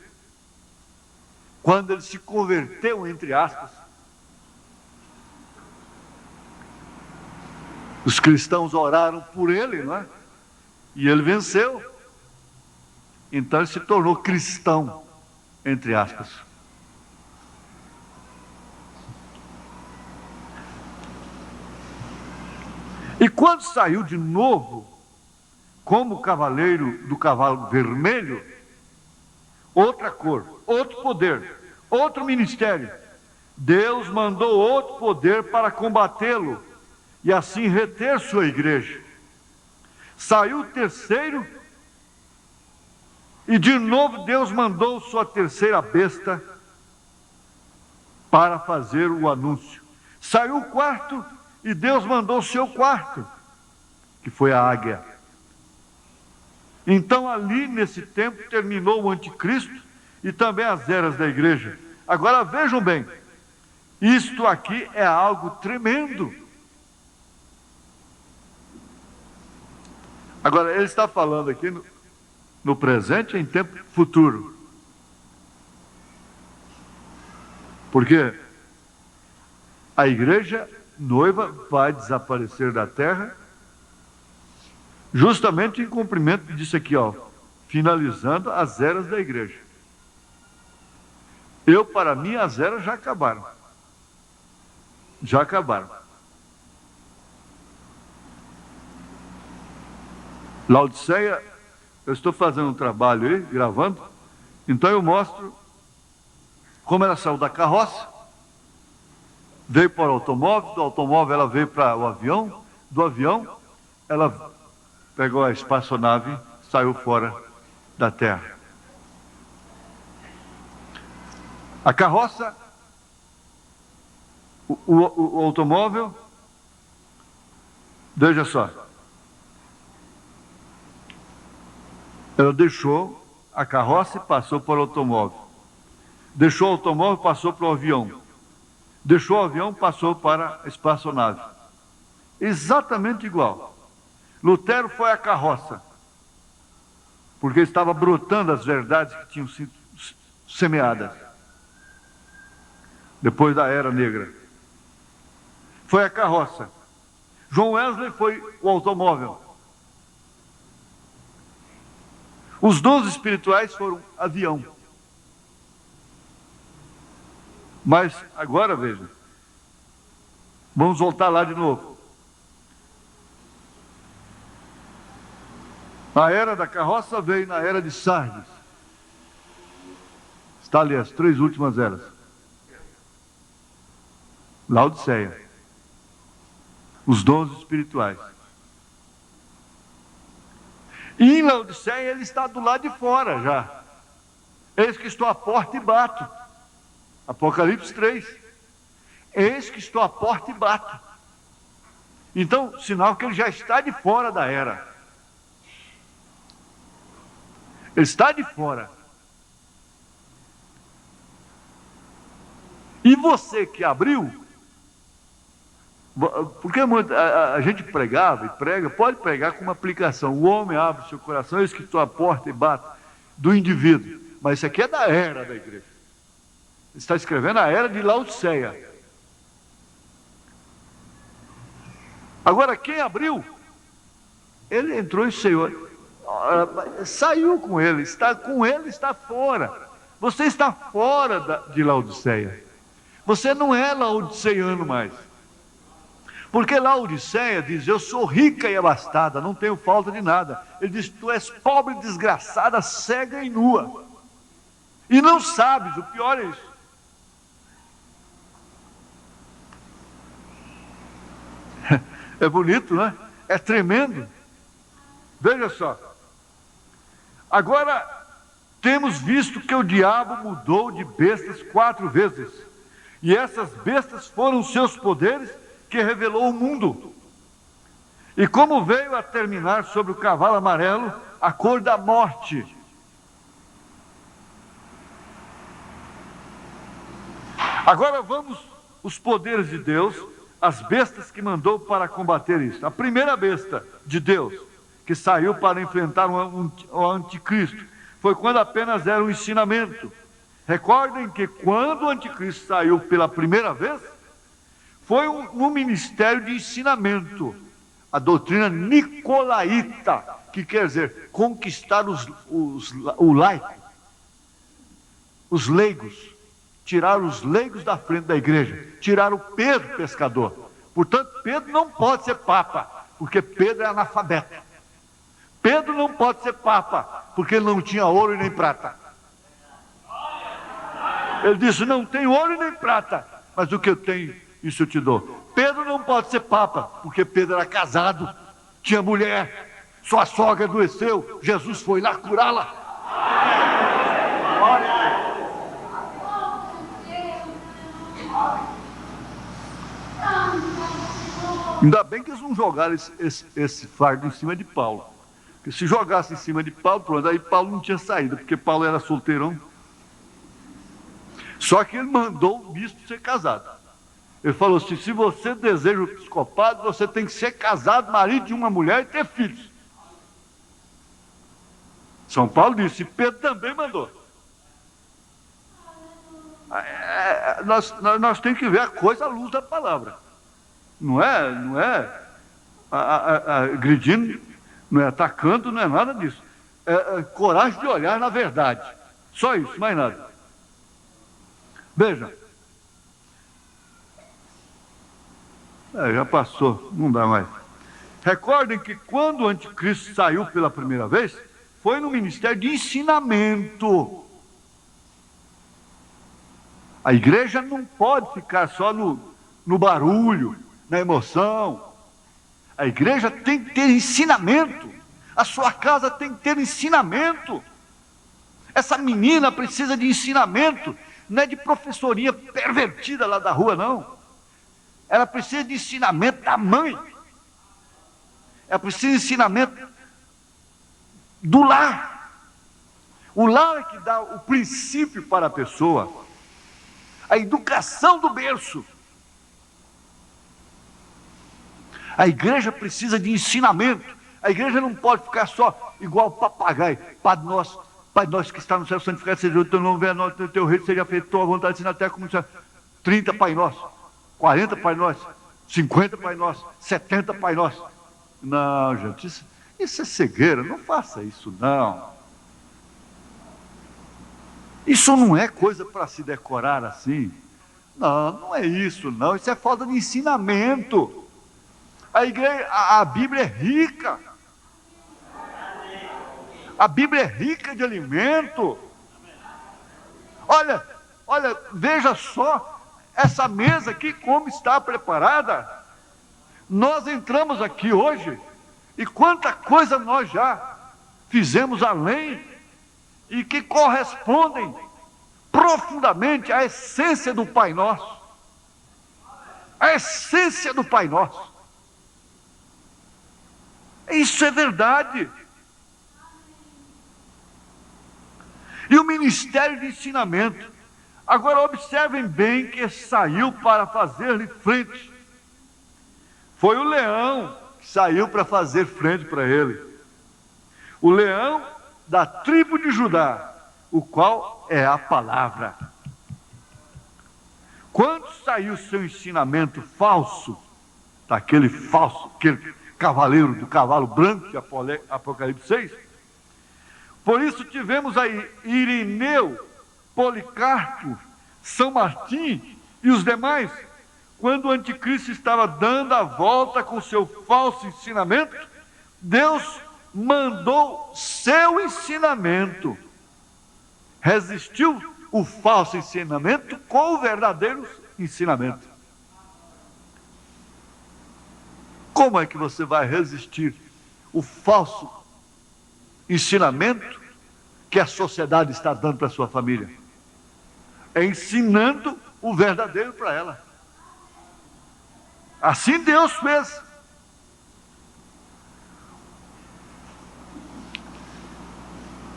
quando ele se converteu, entre aspas. Os cristãos oraram por ele, não é? E ele venceu. Então ele se tornou cristão, entre aspas. E quando saiu de novo, como cavaleiro do cavalo vermelho, outra cor, outro poder, outro ministério, Deus mandou outro poder para combatê-lo e assim reter sua igreja. Saiu o terceiro, e de novo Deus mandou sua terceira besta para fazer o anúncio. Saiu o quarto, e Deus mandou o seu quarto, que foi a águia. Então ali nesse tempo terminou o anticristo e também as eras da igreja. Agora vejam bem, isto aqui é algo tremendo. Agora ele está falando aqui no presente em tempo futuro. Porque a igreja noiva vai desaparecer da terra, justamente em cumprimento disso aqui, ó, finalizando as eras da igreja. Para mim, as eras já acabaram. Já acabaram. Laodiceia, eu estou fazendo um trabalho aí, gravando, então eu mostro como ela saiu da carroça, veio para o automóvel, do automóvel ela veio para o avião, do avião ela pegou a espaçonave, saiu fora da terra. A carroça, o automóvel, veja só, ela deixou a carroça e passou para o automóvel. Deixou o automóvel, passou para o avião. Deixou o avião, passou para a espaçonave. Exatamente igual. Lutero foi a carroça, porque estava brotando as verdades que tinham sido semeadas depois da Era Negra. Foi a carroça. João Wesley foi o automóvel. Os dons espirituais foram avião. Mas agora veja, vamos voltar lá de novo. A era da carroça veio na era de Sardes. Está ali as 3 últimas eras. Laodiceia. Os dons espirituais. E em Laodiceia ele está do lado de fora já. Eis que estou à porta e bato. Apocalipse 3. Eis que estou à porta e bato. Então, sinal que ele já está de fora da era. Ele está de fora. E você que abriu, porque a gente pregava e prega, pode pregar com uma aplicação. O homem abre seu coração, eis que estou à porta e bato, do indivíduo. Mas isso aqui é da era da igreja. Ele está escrevendo a era de Laodiceia. Agora, quem abriu, ele entrou em Senhor. Saiu com ele, está fora. Você está fora de Laodiceia. Você não é laodiceano mais. Porque Laodiceia diz, eu sou rica e abastada, não tenho falta de nada. Ele diz, tu és pobre, desgraçada, cega e nua. E não sabes, o pior é isso. É bonito, não é? É tremendo. Veja só. Agora, temos visto que o diabo mudou de bestas 4 vezes. E essas bestas foram os seus poderes que revelou o mundo. E como veio a terminar sobre o cavalo amarelo, a cor da morte, Agora vamos os poderes de Deus, as bestas que mandou para combater isso. A primeira besta de Deus, que saiu para enfrentar o anticristo, foi quando apenas era um ensinamento. Recordem que quando o anticristo saiu pela primeira vez, foi um ministério de ensinamento, a doutrina nicolaíta, que quer dizer conquistar o laico, os leigos, tirar os leigos da frente da igreja, tirar o Pedro pescador. Portanto, Pedro não pode ser papa, porque Pedro é analfabeto. Pedro não pode ser papa, porque ele não tinha ouro e nem prata. Ele disse: não tenho ouro e nem prata, mas o que eu tenho, isso eu te dou. Pedro não pode ser papa, porque Pedro era casado, tinha mulher, sua sogra adoeceu, Jesus foi lá curá-la. Ainda bem que eles não jogaram esse fardo em cima de Paulo. Porque se jogasse em cima de Paulo, pronto, aí Paulo não tinha saída, porque Paulo era solteirão. Só que ele mandou o bispo ser casado. Ele falou assim: se você deseja o episcopado, você tem que ser casado, marido de uma mulher e ter filhos. São Paulo disse, e Pedro também mandou. Nós temos que ver a coisa à luz da palavra. Não é agredindo, não é atacando, não é nada disso. É coragem de olhar na verdade. Só isso, mais nada. Veja. Já passou, não dá mais. Recordem que quando o anticristo saiu pela primeira vez, foi no ministério de ensinamento. A igreja não pode ficar só no barulho, na emoção. A igreja tem que ter ensinamento. A sua casa tem que ter ensinamento. Essa menina precisa de ensinamento. Não é de professoria pervertida lá da rua, não. Ela precisa de ensinamento da mãe. Ela precisa de ensinamento do lar. O lar é que dá o princípio para a pessoa. A educação do berço. A igreja precisa de ensinamento. A igreja não pode ficar só igual papagaio. Pai nosso que está no céu, santificado seja o teu nome, venha a nós, o teu reino, seja feita a tua vontade, assim na terra como no céu. 30 Pai Nosso, 40 Pai Nosso, 50 Pai Nosso, 70 Pai Nosso. Não, gente, isso é cegueira, não faça isso não. Isso não é coisa para se decorar assim. Não, não é isso não, isso é falta de ensinamento. A igreja, a Bíblia é rica. A Bíblia é rica de alimento. Olha, veja só essa mesa aqui como está preparada. Nós entramos aqui hoje e quanta coisa nós já fizemos além e que correspondem profundamente à essência do Pai Nosso. A essência do Pai Nosso. Isso é verdade. E o ministério de ensinamento. Agora observem bem que saiu para fazer-lhe frente. Foi o leão que saiu para fazer frente para ele. O leão da tribo de Judá, o qual é a palavra. Quando saiu seu ensinamento falso, daquele falso, aquele cavaleiro do cavalo branco de Apocalipse 6, por isso tivemos aí Irineu, Policarpo, São Martim e os demais, quando o anticristo estava dando a volta com seu falso ensinamento, Deus mandou seu ensinamento. Resistiu o falso ensinamento com o verdadeiro ensinamento. Como é que você vai resistir o falso ensinamento que a sociedade está dando para a sua família? É ensinando o verdadeiro para ela. Assim Deus fez.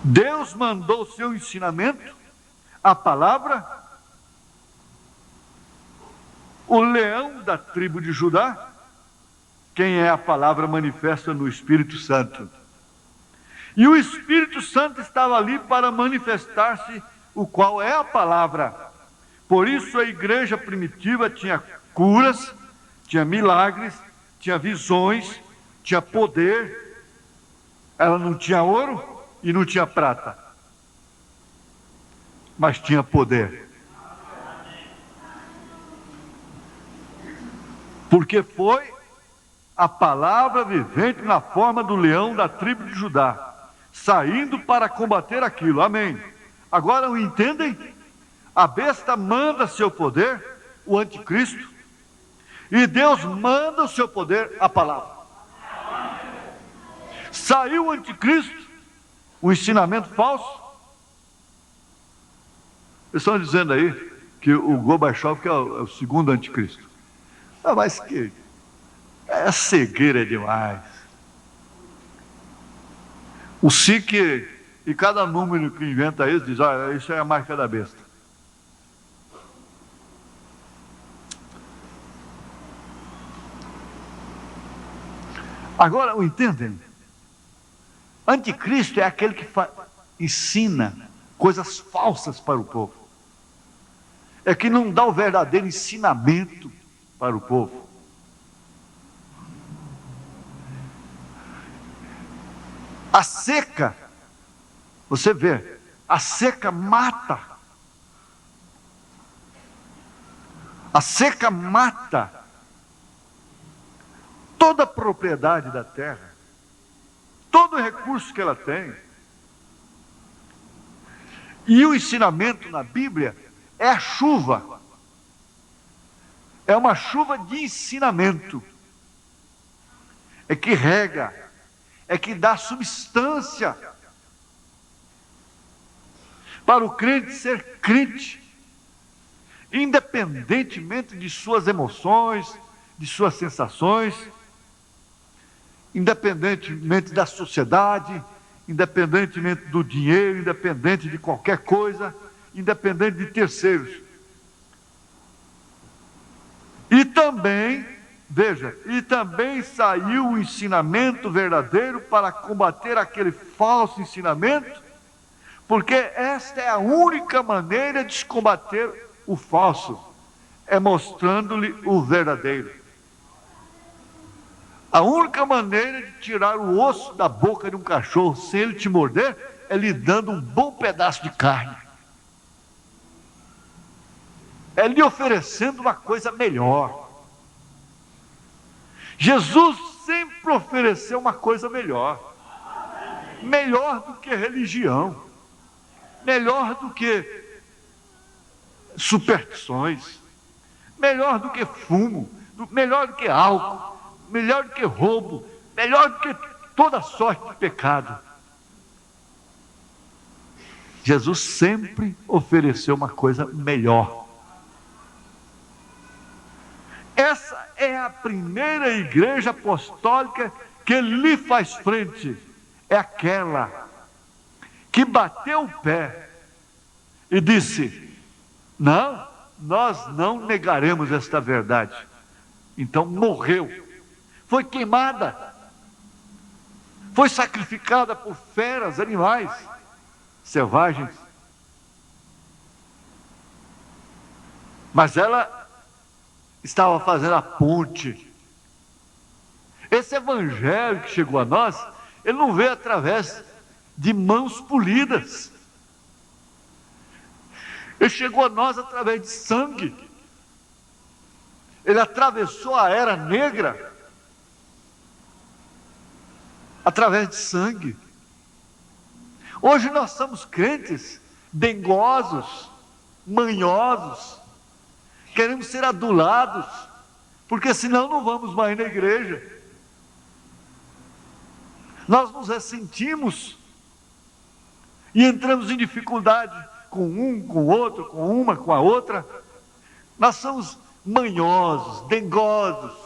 Deus mandou o seu ensinamento, a palavra, O leão da tribo de Judá, quem é a palavra manifesta no Espírito Santo. E o Espírito Santo estava ali para manifestar-se, o qual é a palavra. Por isso a igreja primitiva tinha curas, tinha milagres, tinha visões, tinha poder. Ela não tinha ouro e não tinha prata, mas tinha poder. Porque foi a palavra vivente na forma do leão da tribo de Judá, saindo para combater aquilo. Amém. Agora o entendem? A besta manda seu poder, o anticristo, e Deus manda o seu poder, a palavra. Saiu o anticristo, o ensinamento falso. Eles estão dizendo aí que o Gorbachev que é o segundo anticristo. Mas que é cegueira demais. O SIC e cada número que inventa isso diz: olha, isso é a marca da besta. Agora, entendem? Anticristo é aquele que ensina coisas falsas para o povo. É que não dá o verdadeiro ensinamento para o povo. A seca, você vê, a seca mata. A seca mata toda a propriedade da terra, todo o recurso que ela tem. E o ensinamento na Bíblia é a chuva. É uma chuva de ensinamento. É que rega, é que dá substância para o crente ser crente, independentemente de suas emoções, de suas sensações, independentemente da sociedade, independentemente do dinheiro, independente de qualquer coisa, independente de terceiros. E também, veja, e também saiu o ensinamento verdadeiro para combater aquele falso ensinamento, porque esta é a única maneira de se combater o falso, é mostrando-lhe o verdadeiro. A única maneira de tirar o osso da boca de um cachorro sem ele te morder é lhe dando um bom pedaço de carne. É lhe oferecendo uma coisa melhor. Jesus sempre ofereceu uma coisa melhor. Melhor do que religião. Melhor do que superstições. Melhor do que fumo. Melhor do que álcool. Melhor do que roubo. Melhor do que toda sorte de pecado. Jesus sempre ofereceu uma coisa melhor. Essa é a primeira igreja apostólica que lhe faz frente. É aquela que bateu o pé e disse: não, nós não negaremos esta verdade. Então morreu, foi queimada, foi sacrificada por feras, animais selvagens. Mas ela estava fazendo a ponte. Esse evangelho que chegou a nós, ele não veio através de mãos polidas. Ele chegou a nós através de sangue. Ele atravessou a era negra através de sangue. Hoje nós somos crentes dengosos, manhosos, queremos ser adulados, porque senão não vamos mais na igreja. Nós nos ressentimos e entramos em dificuldade com um, com o outro, com uma, com a outra. Nós somos manhosos, dengosos.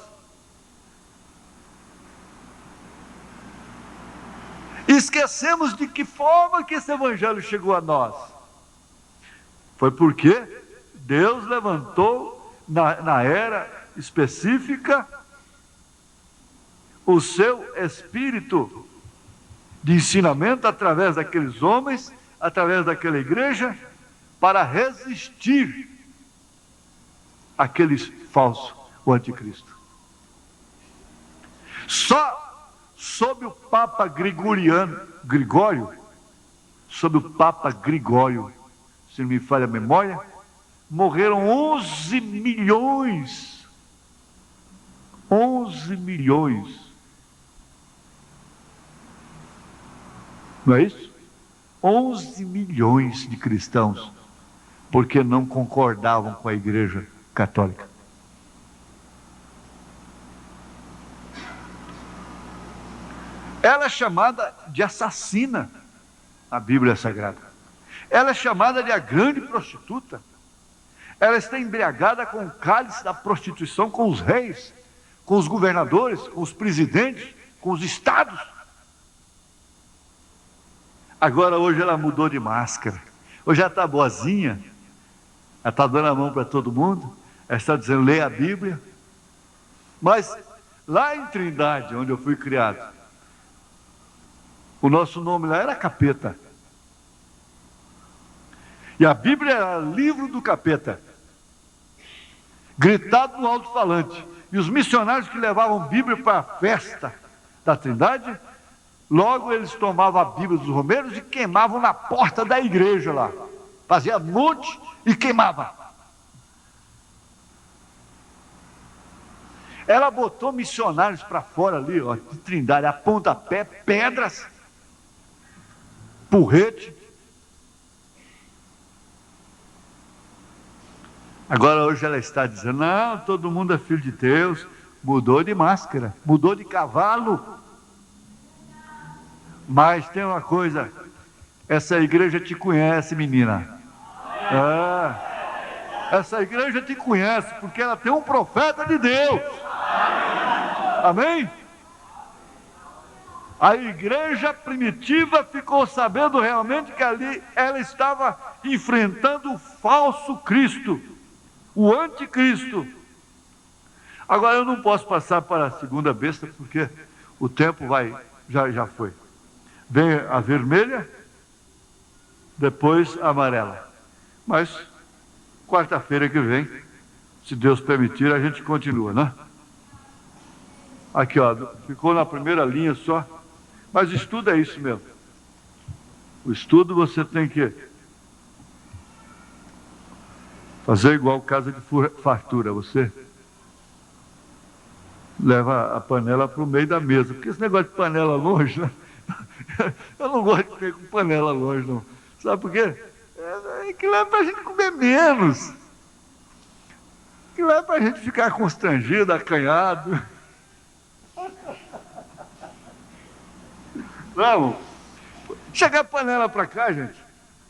E esquecemos de que forma que esse evangelho chegou a nós. Foi porque Deus levantou na era específica, o seu espírito de ensinamento através daqueles homens, através daquela igreja, para resistir àqueles falsos, o anticristo. Só sob o Papa Gregório, sob o Papa Gregório, se não me falha a memória, morreram 11 milhões. 11 milhões. Não é isso? 11 milhões de cristãos, porque não concordavam com a Igreja Católica. Ela é chamada de assassina, a Bíblia Sagrada. Ela é chamada de a grande prostituta. Ela está embriagada com o cálice da prostituição com os reis, com os governadores, com os presidentes, com os estados. Agora hoje ela mudou de máscara. Hoje ela está boazinha. Ela está dando a mão para todo mundo. Ela está dizendo, leia a Bíblia. Mas lá em Trindade, onde eu fui criado, o nosso nome lá era Capeta. E a Bíblia era livro do Capeta, gritado no alto-falante. E os missionários que levavam Bíblia para a festa da Trindade, logo eles tomavam a Bíblia dos romeiros e queimavam na porta da igreja lá. Fazia monte e queimava. Ela botou missionários para fora ali, ó, de Trindade, a pontapé, pedras, porrete. Agora hoje ela está dizendo, não, todo mundo é filho de Deus. Mudou de máscara, mudou de cavalo. Mas tem uma coisa, essa igreja te conhece, menina. Essa igreja te conhece, porque ela tem um profeta de Deus. Amém? A igreja primitiva ficou sabendo realmente que ali ela estava enfrentando o falso Cristo, o anticristo. Agora eu não posso passar para a segunda besta, porque o tempo já foi. Vem a vermelha, depois a amarela. Mas quarta-feira que vem, se Deus permitir, a gente continua, né? Aqui, ó, ficou na primeira linha só. Mas estudo é isso mesmo. O estudo você tem que fazer igual casa de fartura. Você leva a panela para o meio da mesa. Porque esse negócio de panela longe, né? Eu não gosto de comer com panela longe, não. Sabe por quê? Aquilo é para a gente comer menos. Aquilo é para a gente ficar constrangido, acanhado. Vamos. Chega a panela para cá, gente.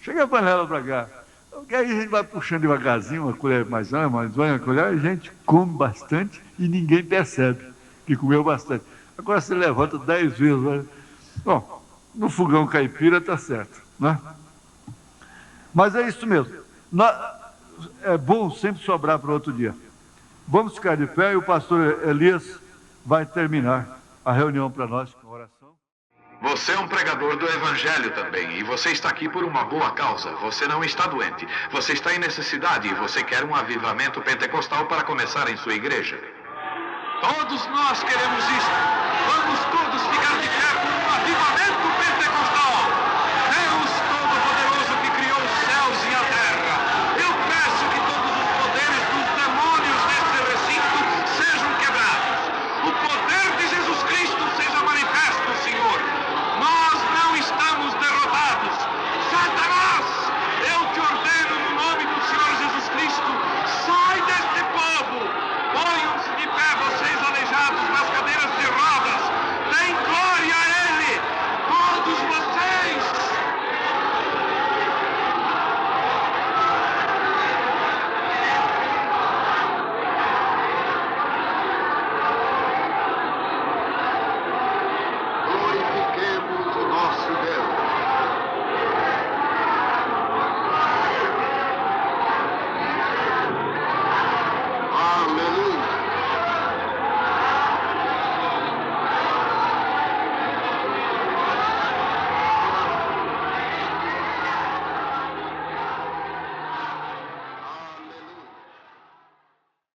Chega a panela para cá. Porque aí a gente vai puxando devagarzinho, uma colher mais uma colher, a gente come bastante e ninguém percebe que comeu bastante. Agora você levanta 10 vezes. Né? Bom, no fogão caipira está certo, né? Mas é isso mesmo. É bom sempre sobrar para outro dia. Vamos ficar de pé e o pastor Elias vai terminar a reunião para nós com oração. Você é um pregador do Evangelho também, e você está aqui por uma boa causa. Você não está doente, você está em necessidade e você quer um avivamento pentecostal para começar em sua igreja. Todos nós queremos isso. Vamos todos ficar de pé por um avivamento pentecostal.